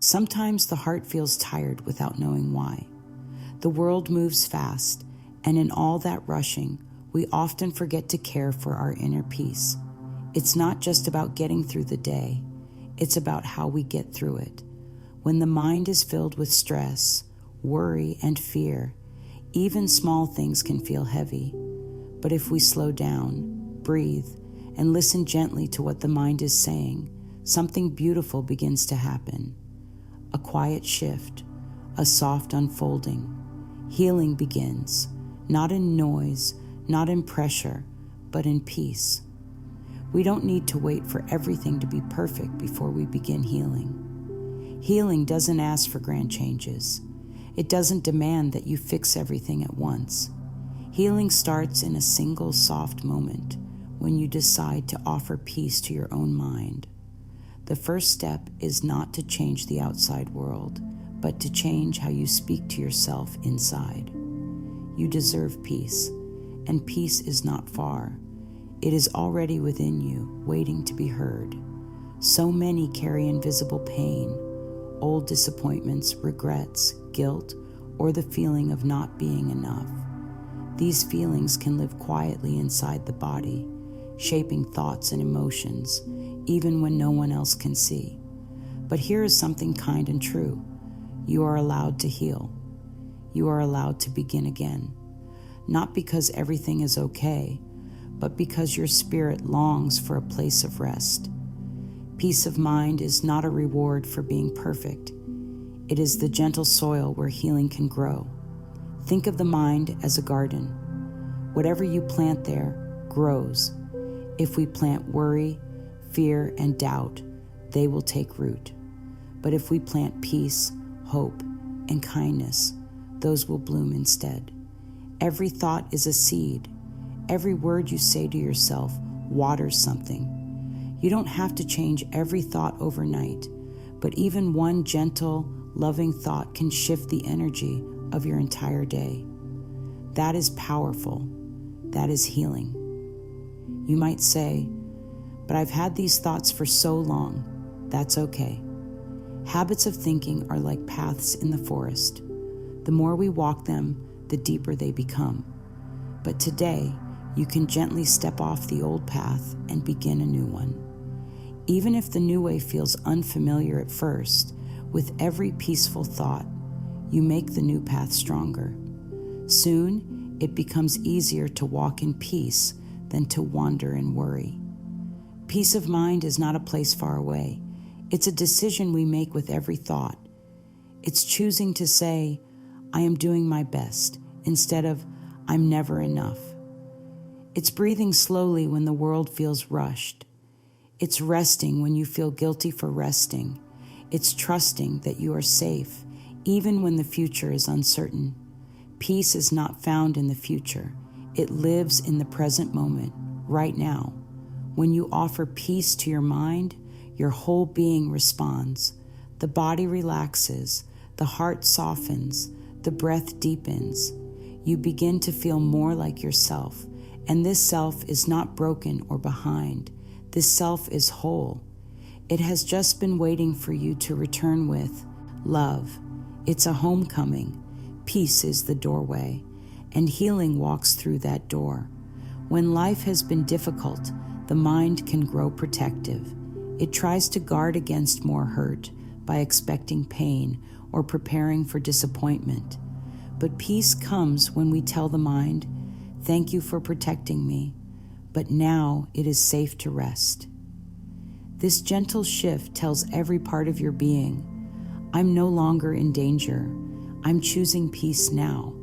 Sometimes the heart feels tired without knowing why. The world moves fast, and in all that rushing, we often forget to care for our inner peace. It's not just about getting through the day, it's about how we get through it. When the mind is filled with stress, worry, and fear, even small things can feel heavy. But if we slow down, breathe, and listen gently to what the mind is saying, something beautiful begins to happen. A quiet shift, a soft unfolding. Healing begins, not in noise, not in pressure, but in peace. We don't need to wait for everything to be perfect before we begin healing. Healing doesn't ask for grand changes. It doesn't demand that you fix everything at once. Healing starts in a single soft moment when you decide to offer peace to your own mind. The first step is not to change the outside world, but to change how you speak to yourself inside. You deserve peace, and peace is not far. It is already within you, waiting to be heard. So many carry invisible pain, old disappointments, regrets, guilt, or the feeling of not being enough. These feelings can live quietly inside the body, shaping thoughts and emotions, even when no one else can see. But here is something kind and true. You are allowed to heal. You are allowed to begin again. Not because everything is okay, but because your spirit longs for a place of rest. Peace of mind is not a reward for being perfect. It is the gentle soil where healing can grow. Think of the mind as a garden. Whatever you plant there grows. If we plant worry, fear, and doubt, they will take root. But if we plant peace, hope, and kindness, those will bloom instead. Every thought is a seed. Every word you say to yourself waters something. You don't have to change every thought overnight, but even one gentle, loving thought can shift the energy of your entire day. That is powerful. That is healing. You might say, but I've had these thoughts for so long. That's okay. Habits of thinking are like paths in the forest. The more we walk them, the deeper they become. But today, you can gently step off the old path and begin a new one. Even if the new way feels unfamiliar at first, with every peaceful thought, you make the new path stronger. Soon, it becomes easier to walk in peace than to wander in worry. Peace of mind is not a place far away. It's a decision we make with every thought. It's choosing to say, I am doing my best, instead of, I'm never enough. It's breathing slowly when the world feels rushed. It's resting when you feel guilty for resting. It's trusting that you are safe, even when the future is uncertain. Peace is not found in the future. It lives in the present moment, right now. When you offer peace to your mind, your whole being responds. The body relaxes, the heart softens, the breath deepens. You begin to feel more like yourself, and this self is not broken or behind. This self is whole. It has just been waiting for you to return with love. It's a homecoming. Peace is the doorway, and healing walks through that door. When life has been difficult, the mind can grow protective. It tries to guard against more hurt by expecting pain or preparing for disappointment. But peace comes when we tell the mind, thank you for protecting me, but now it is safe to rest. This gentle shift tells every part of your being, I'm no longer in danger. I'm choosing peace now.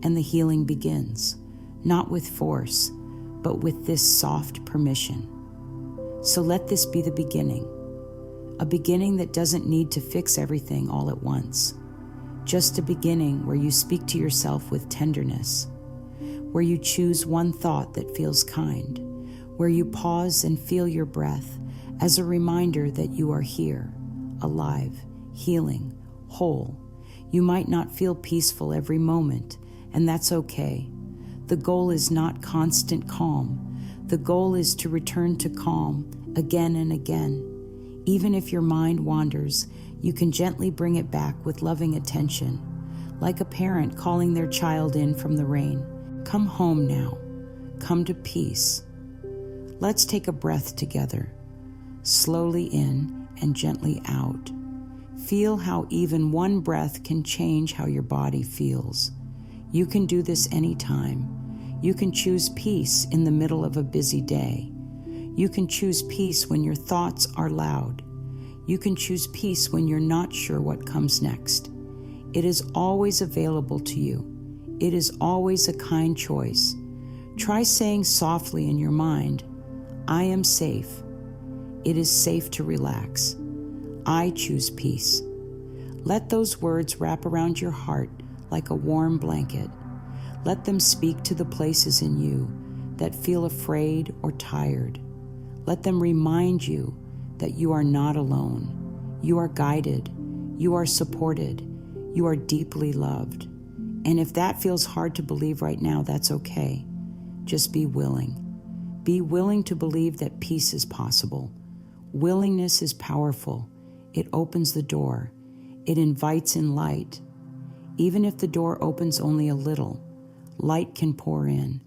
And the healing begins, not with force, but with this soft permission. So let this be the beginning, a beginning that doesn't need to fix everything all at once. Just a beginning where you speak to yourself with tenderness, where you choose one thought that feels kind, where you pause and feel your breath as a reminder that you are here, alive, healing, whole. You might not feel peaceful every moment, and that's okay. The goal is not constant calm. The goal is to return to calm again and again. Even if your mind wanders, You can gently bring it back with loving attention, like a parent calling their child in from the rain. Come home now. Come to peace. Let's take a breath together, slowly in and gently out. Feel how even one breath can change how your body feels. You can do this anytime. You can choose peace in the middle of a busy day. You can choose peace when your thoughts are loud. You can choose peace when you're not sure what comes next. It is always available to you. It is always a kind choice. Try saying softly in your mind, I am safe. It is safe to relax. I choose peace. Let those words wrap around your heart like a warm blanket. Let them speak to the places in you that feel afraid or tired. Let them remind you that you are not alone. You are guided. You are supported. You are deeply loved. And if that feels hard to believe right now, that's okay. Just be willing. Be willing to believe that peace is possible. Willingness is powerful. It opens the door. It invites in light. Even if the door opens only a little, light can pour in.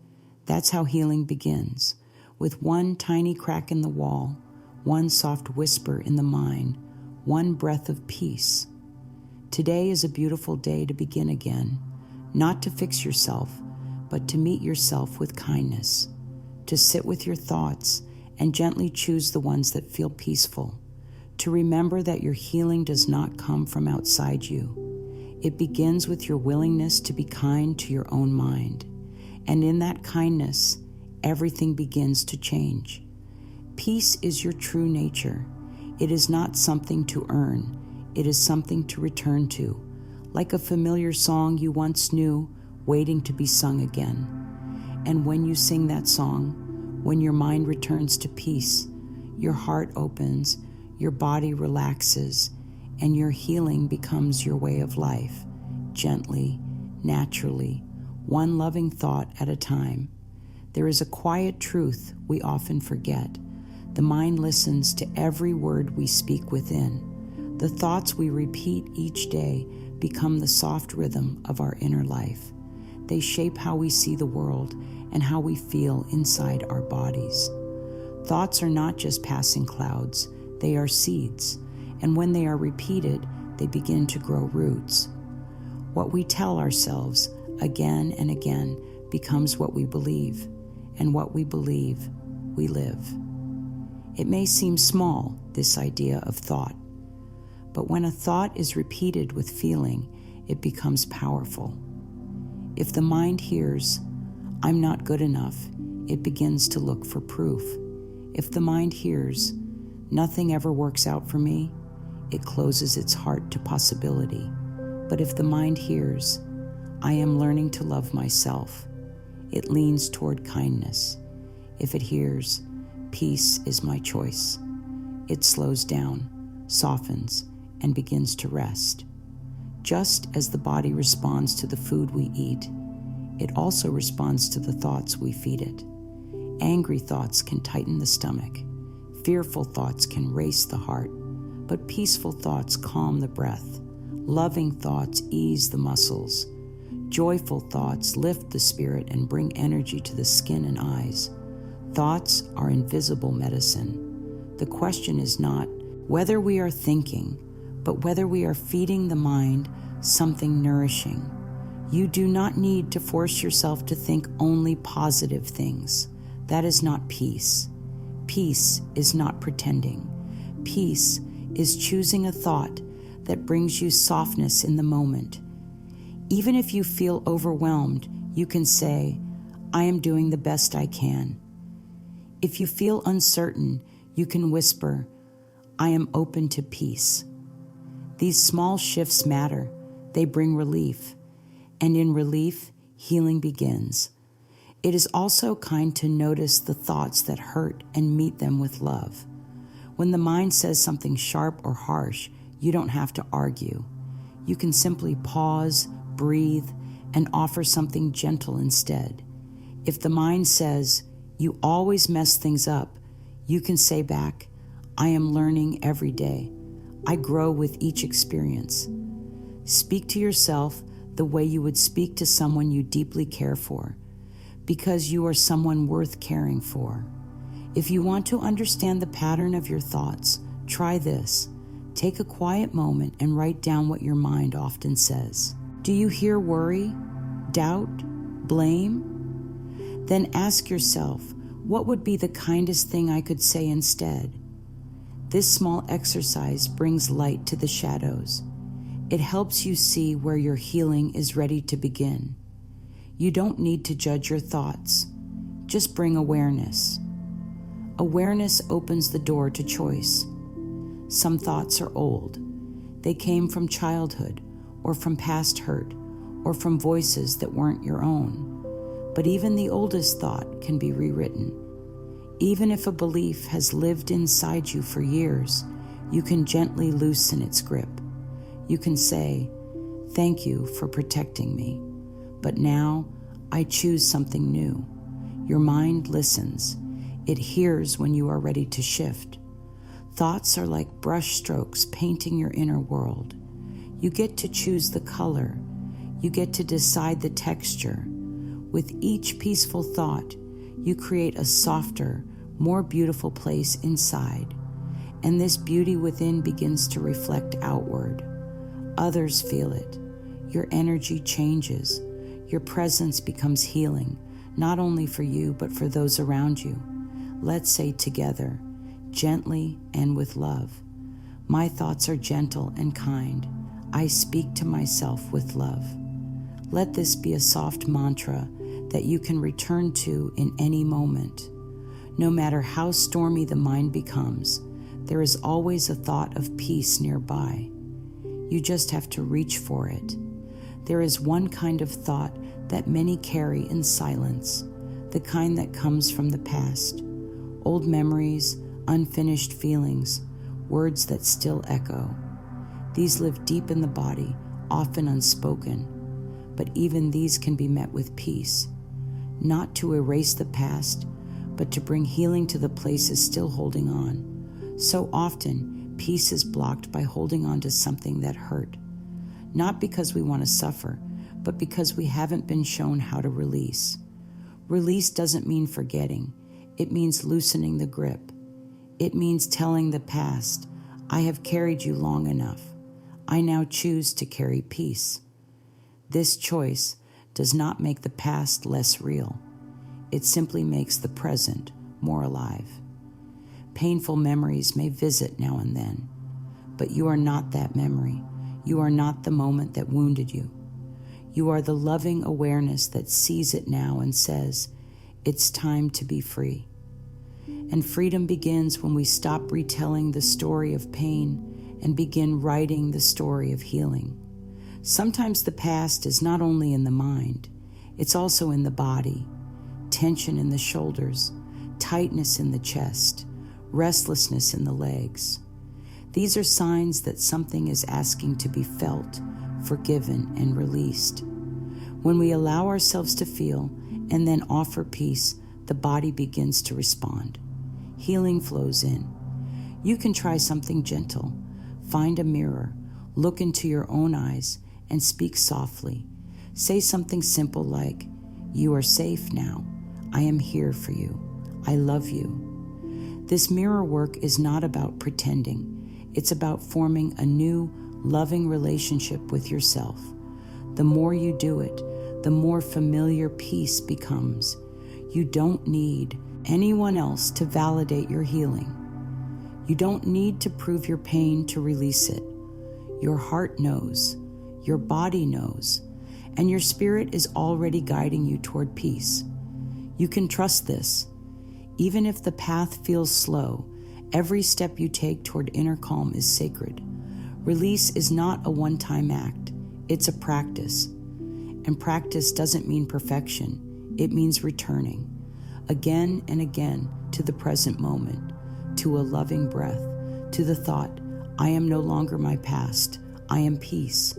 That's how healing begins, with one tiny crack in the wall, one soft whisper in the mind, one breath of peace. Today is a beautiful day to begin again, not to fix yourself, but to meet yourself with kindness, to sit with your thoughts and gently choose the ones that feel peaceful, to remember that your healing does not come from outside you. It begins with your willingness to be kind to your own mind. And in that kindness, everything begins to change. Peace is your true nature. It is not something to earn. It is something to return to, like a familiar song you once knew, waiting to be sung again. And when you sing that song, when your mind returns to peace, your heart opens, your body relaxes, and your healing becomes your way of life, gently, naturally, one loving thought at a time. There is a quiet truth we often forget. The mind listens to every word we speak within. The thoughts we repeat each day become the soft rhythm of our inner life. They shape how we see the world and how we feel inside our bodies. Thoughts are not just passing clouds, they are seeds, and when they are repeated, they begin to grow roots. What we tell ourselves again and again becomes what we believe, and what we believe, we live. It may seem small, this idea of thought, but when a thought is repeated with feeling, it becomes powerful. If the mind hears, I'm not good enough, it begins to look for proof. If the mind hears, nothing ever works out for me, it closes its heart to possibility. But if the mind hears, I am learning to love myself, it leans toward kindness. If it hears, peace is my choice, it slows down, softens, and begins to rest. Just as the body responds to the food we eat, it also responds to the thoughts we feed it. Angry thoughts can tighten the stomach. Fearful thoughts can race the heart, but peaceful thoughts calm the breath. Loving thoughts ease the muscles. Joyful thoughts lift the spirit and bring energy to the skin and eyes. Thoughts are invisible medicine. The question is not whether we are thinking, but whether we are feeding the mind something nourishing. You do not need to force yourself to think only positive things. That is not peace. Peace is not pretending. Peace is choosing a thought that brings you softness in the moment. Even if you feel overwhelmed, you can say, I am doing the best I can. If you feel uncertain, you can whisper, I am open to peace. These small shifts matter. They bring relief. And in relief, healing begins. It is also kind to notice the thoughts that hurt and meet them with love. When the mind says something sharp or harsh, you don't have to argue. You can simply pause, breathe, and offer something gentle instead. If the mind says, you always mess things up, you can say back, I am learning every day. I grow with each experience. Speak to yourself the way you would speak to someone you deeply care for, because you are someone worth caring for. If you want to understand the pattern of your thoughts, try this. Take a quiet moment and write down what your mind often says. Do you hear worry, doubt, blame? Then ask yourself, what would be the kindest thing I could say instead? This small exercise brings light to the shadows. It helps you see where your healing is ready to begin. You don't need to judge your thoughts. Just bring awareness. Awareness opens the door to choice. Some thoughts are old. They came from childhood, or from past hurt, or from voices that weren't your own. But even the oldest thought can be rewritten. Even if a belief has lived inside you for years, you can gently loosen its grip. You can say, "Thank you for protecting me, but now I choose something new." Your mind listens. It hears when you are ready to shift. Thoughts are like brush strokes painting your inner world. You get to choose the color. You get to decide the texture. With each peaceful thought, you create a softer, more beautiful place inside. And this beauty within begins to reflect outward. Others feel it. Your energy changes. Your presence becomes healing, not only for you, but for those around you. Let's say together, gently and with love, my thoughts are gentle and kind. I speak to myself with love. Let this be a soft mantra that you can return to in any moment. No matter how stormy the mind becomes, there is always a thought of peace nearby. You just have to reach for it. There is one kind of thought that many carry in silence, the kind that comes from the past. Old memories, unfinished feelings, words that still echo. These live deep in the body, often unspoken, but even these can be met with peace. Not to erase the past, but to bring healing to the places still holding on. So often, peace is blocked by holding on to something that hurt. Not because we want to suffer, but because we haven't been shown how to release. Release doesn't mean forgetting. It means loosening the grip. It means telling the past, "I have carried you long enough. I now choose to carry peace." This choice does not make the past less real. It simply makes the present more alive. Painful memories may visit now and then, but you are not that memory. You are not the moment that wounded you. You are the loving awareness that sees it now and says, "It's time to be free." And freedom begins when we stop retelling the story of pain and begin writing the story of healing. Sometimes the past is not only in the mind, it's also in the body. Tension in the shoulders, tightness in the chest, restlessness in the legs. These are signs that something is asking to be felt, forgiven, and released. When we allow ourselves to feel and then offer peace, the body begins to respond. Healing flows in. You can try something gentle. Find a mirror, look into your own eyes, and speak softly. Say something simple like, "You are safe now. I am here for you. I love you." This mirror work is not about pretending. It's about forming a new, loving relationship with yourself. The more you do it, the more familiar peace becomes. You don't need anyone else to validate your healing. You don't need to prove your pain to release it. Your heart knows, your body knows, and your spirit is already guiding you toward peace. You can trust this. Even if the path feels slow, every step you take toward inner calm is sacred. Release is not a one-time act. It's a practice. And practice doesn't mean perfection. It means returning again and again to the present moment, to a loving breath, to the thought, "I am no longer my past. I am peace."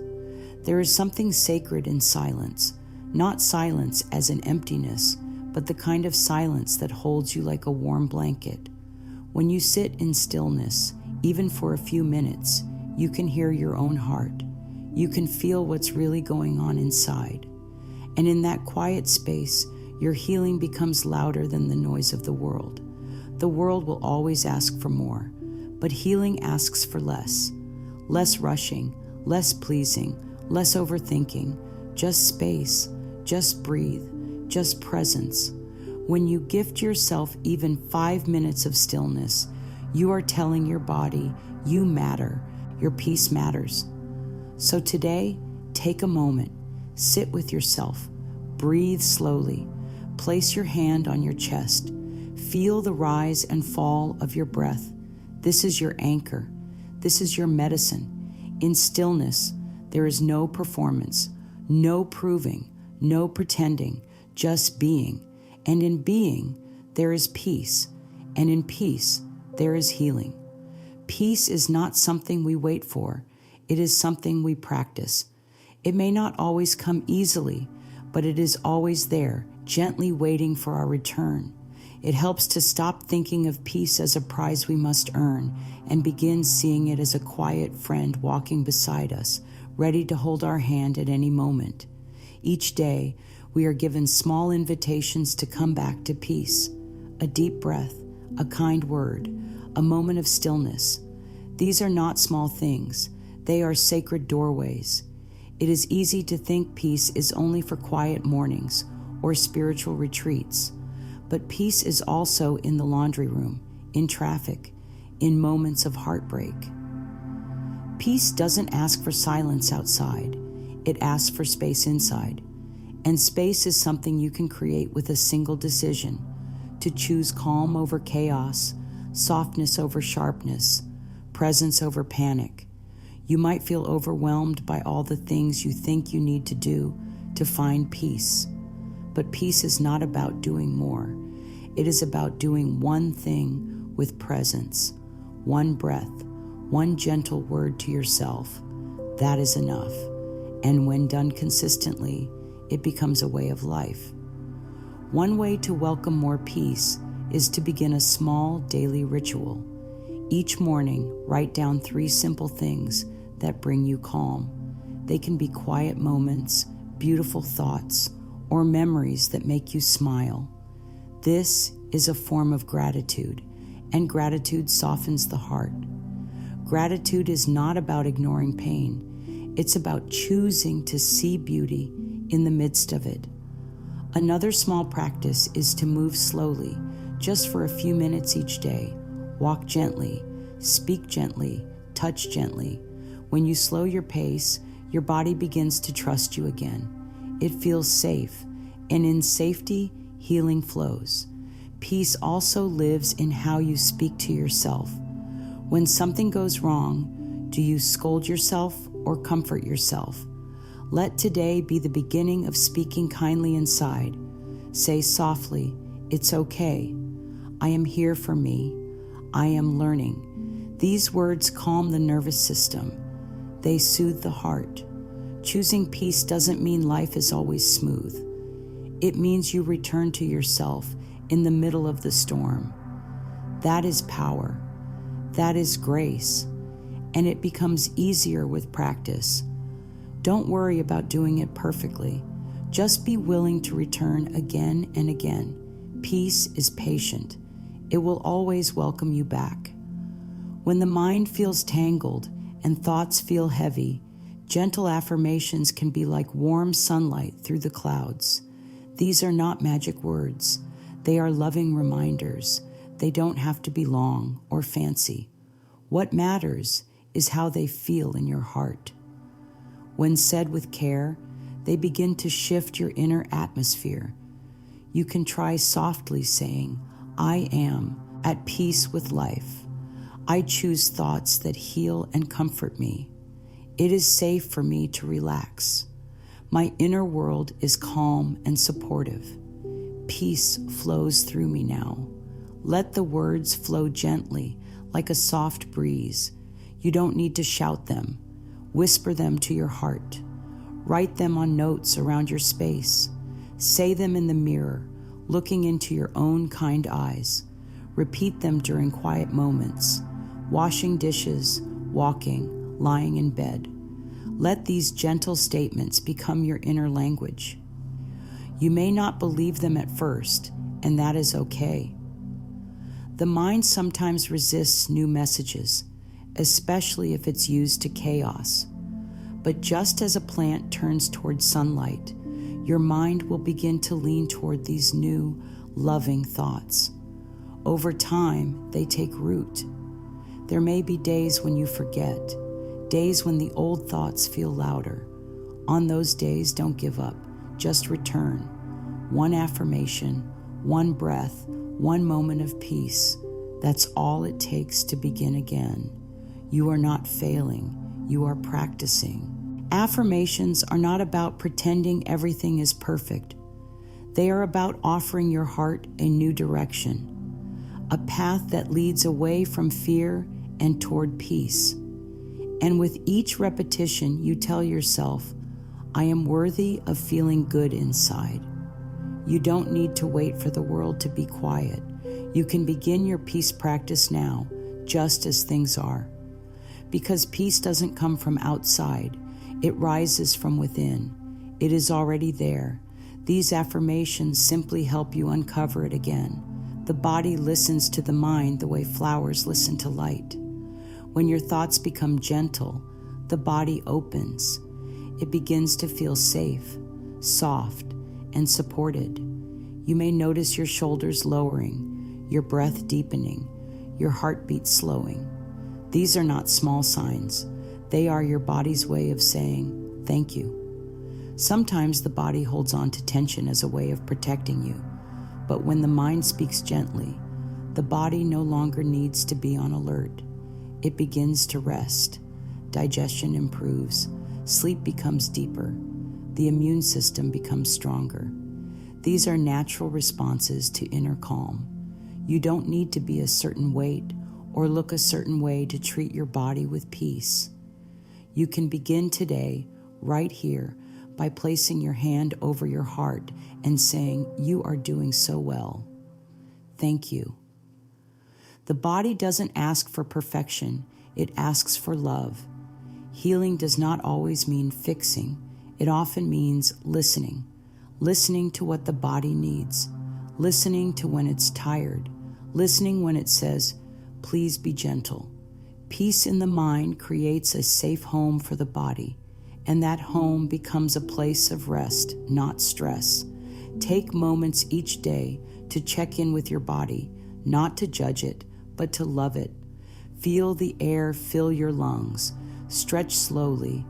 There is something sacred in silence, not silence as an emptiness, but the kind of silence that holds you like a warm blanket. When you sit in stillness, even for a few minutes, You can hear your own heart. You can feel what's really going on inside. And in that quiet space, your healing becomes louder than the noise of the world. The world will always ask for more, but healing asks for less. Less rushing, less pleasing, less overthinking, just space, just breathe, just presence. When you gift yourself even 5 minutes of stillness, you are telling your body, you matter, your peace matters. So today, take a moment, sit with yourself, breathe slowly, place your hand on your chest, feel the rise and fall of your breath. This is your anchor. This is your medicine. In stillness, there is no performance, no proving, no pretending, just being. And in being, there is peace. And in peace, there is healing. Peace is not something we wait for. It is something we practice. It may not always come easily, but it is always there, gently waiting for our return. It helps to stop thinking of peace as a prize we must earn and begin seeing it as a quiet friend walking beside us, ready to hold our hand at any moment. Each day, we are given small invitations to come back to peace. A deep breath, a kind word, a moment of stillness. These are not small things. They are sacred doorways. It is easy to think peace is only for quiet mornings or spiritual retreats. But peace is also in the laundry room, in traffic, in moments of heartbreak. Peace doesn't ask for silence outside. It asks for space inside. And space is something you can create with a single decision: to choose calm over chaos, softness over sharpness, presence over panic. You might feel overwhelmed by all the things you think you need to do to find peace. But peace is not about doing more. It is about doing one thing with presence, one breath, one gentle word to yourself. That is enough. And when done consistently, it becomes a way of life. One way to welcome more peace is to begin a small daily ritual. Each morning, write down 3 simple things that bring you calm. They can be quiet moments, beautiful thoughts, or memories that make you smile. This is a form of gratitude, and gratitude softens the heart. Gratitude is not about ignoring pain. It's about choosing to see beauty in the midst of it. Another small practice is to move slowly, just for a few minutes each day. Walk gently, speak gently, touch gently. When you slow your pace, your body begins to trust you again. It feels safe, and in safety, healing flows. Peace also lives in how you speak to yourself. When something goes wrong, do you scold yourself or comfort yourself? Let today be the beginning of speaking kindly inside. Say softly, "It's okay. I am here for me. I am learning." These words calm the nervous system. They soothe the heart. Choosing peace doesn't mean life is always smooth. It means you return to yourself in the middle of the storm. That is power. That is grace. And it becomes easier with practice. Don't worry about doing it perfectly. Just be willing to return again and again. Peace is patient. It will always welcome you back. When the mind feels tangled and thoughts feel heavy, gentle affirmations can be like warm sunlight through the clouds. These are not magic words. They are loving reminders. They don't have to be long or fancy. What matters is how they feel in your heart. When said with care, they begin to shift your inner atmosphere. You can try softly saying, "I am at peace with life. I choose thoughts that heal and comfort me. It is safe for me to relax. My inner world is calm and supportive. Peace flows through me now." Let the words flow gently, like a soft breeze. You don't need to shout them. Whisper them to your heart. Write them on notes around your space. Say them in the mirror, looking into your own kind eyes. Repeat them during quiet moments, washing dishes, walking, lying in bed. Let these gentle statements become your inner language. You may not believe them at first, and that is okay. The mind sometimes resists new messages, especially if it's used to chaos. But just as a plant turns toward sunlight, your mind will begin to lean toward these new, loving thoughts. Over time, they take root. There may be days when you forget, days when the old thoughts feel louder. On those days, don't give up. Just return. One affirmation, one breath, one moment of peace. That's all it takes to begin again. You are not failing. You are practicing. Affirmations are not about pretending everything is perfect. They are about offering your heart a new direction, a path that leads away from fear and toward peace. And with each repetition, you tell yourself, I am worthy of feeling good inside. You don't need to wait for the world to be quiet. You can begin your peace practice now, just as things are. Because peace doesn't come from outside, it rises from within. It is already there. These affirmations simply help you uncover it again. The body listens to the mind the way flowers listen to light. When your thoughts become gentle, the body opens. It begins to feel safe, soft, and supported. You may notice your shoulders lowering, your breath deepening, your heartbeat slowing. These are not small signs. They are your body's way of saying, thank you. Sometimes the body holds on to tension as a way of protecting you. But when the mind speaks gently, the body no longer needs to be on alert. It begins to rest. Digestion improves. Sleep becomes deeper. The immune system becomes stronger. These are natural responses to inner calm. You don't need to be a certain weight or look a certain way to treat your body with peace. You can begin today, right here, by placing your hand over your heart and saying, you are doing so well. Thank you. The body doesn't ask for perfection, it asks for love. Healing does not always mean fixing. It often means listening. Listening to what the body needs. Listening to when it's tired. Listening when it says, please be gentle. Peace in the mind creates a safe home for the body, and that home becomes a place of rest, not stress. Take moments each day to check in with your body, not to judge it, but to love it. Feel the air fill your lungs. Stretch slowly.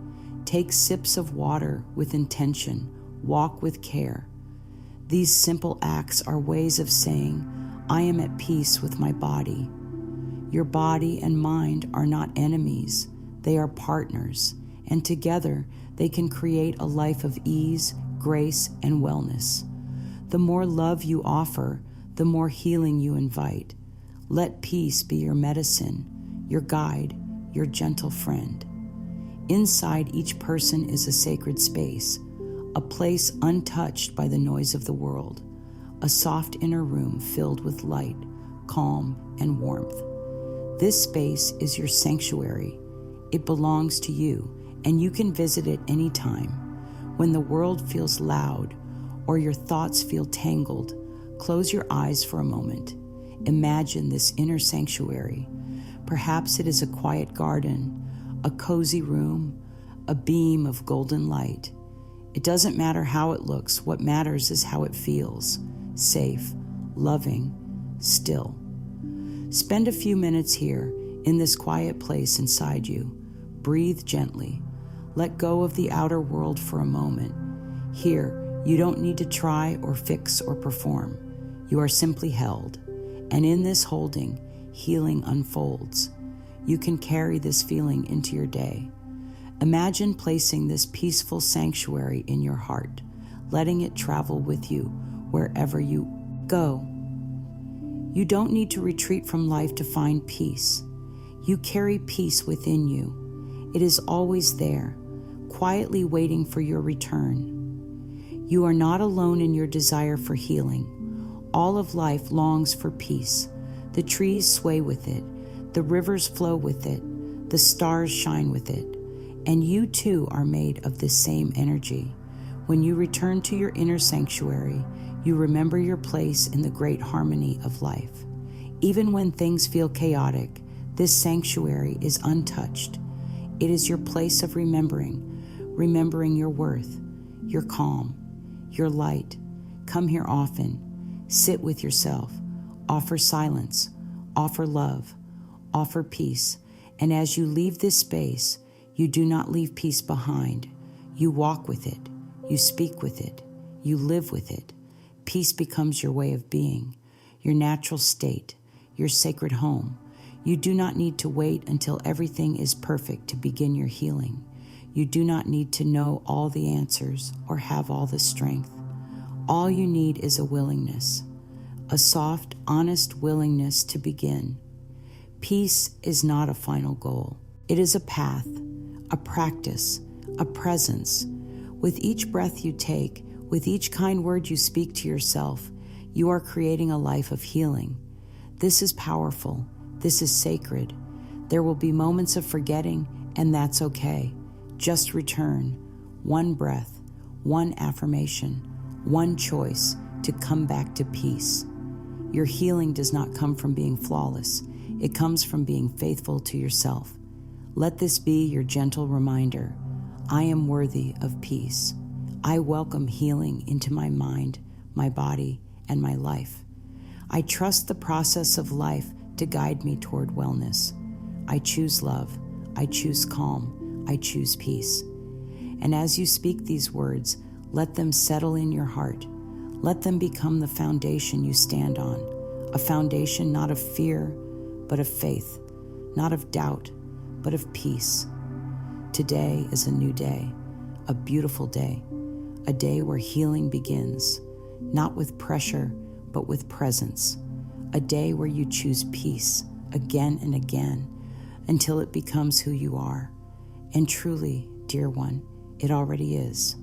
Take sips of water with intention. Walk with care. These simple acts are ways of saying, I am at peace with my body. Your body and mind are not enemies. They are partners, and together they can create a life of ease, grace, and wellness. The more love you offer, the more healing you invite. Let peace be your medicine, your guide, your gentle friend. Inside each person is a sacred space, a place untouched by the noise of the world, a soft inner room filled with light, calm, and warmth. This space is your sanctuary. It belongs to you, and you can visit it anytime. When the world feels loud or your thoughts feel tangled, close your eyes for a moment. Imagine this inner sanctuary. Perhaps it is a quiet garden, a cozy room, a beam of golden light. It doesn't matter how it looks. What matters is how it feels. Safe, loving, still. Spend a few minutes here in this quiet place inside you. Breathe gently. Let go of the outer world for a moment. Here, you don't need to try or fix or perform. You are simply held. And in this holding, healing unfolds. You can carry this feeling into your day. Imagine placing this peaceful sanctuary in your heart, letting it travel with you wherever you go. You don't need to retreat from life to find peace. You carry peace within you. It is always there, quietly waiting for your return. You are not alone in your desire for healing. All of life longs for peace. The trees sway with it. The rivers flow with it. The stars shine with it, and you too are made of this same energy. When you return to your inner sanctuary, you remember your place in the great harmony of life. Even when things feel chaotic, this sanctuary is untouched. It is your place of remembering your worth, your calm, your light. Come here often, sit with yourself, offer silence, offer love, offer peace. And as you leave this space, you do not leave peace behind. You walk with it, you speak with it, you live with it. Peace becomes your way of being, your natural state, your sacred home. You do not need to wait until everything is perfect to begin your healing. You do not need to know all the answers or have all the strength. All you need is a willingness, a soft, honest willingness to begin. Peace is not a final goal. It is a path, a practice, a presence. With each breath you take, with each kind word you speak to yourself, you are creating a life of healing. This is powerful. This is sacred. There will be moments of forgetting, and that's okay. Just return. One breath, one affirmation, one choice to come back to peace. Your healing does not come from being flawless. It comes from being faithful to yourself. Let this be your gentle reminder. I am worthy of peace. I welcome healing into my mind, my body, and my life. I trust the process of life to guide me toward wellness. I choose love. I choose calm. I choose peace. And as you speak these words, let them settle in your heart. Let them become the foundation you stand on, a foundation not of fear, but of faith, not of doubt, but of peace. Today is a new day, a beautiful day, a day where healing begins, not with pressure, but with presence, a day where you choose peace again and again until it becomes who you are. And truly, dear one, it already is.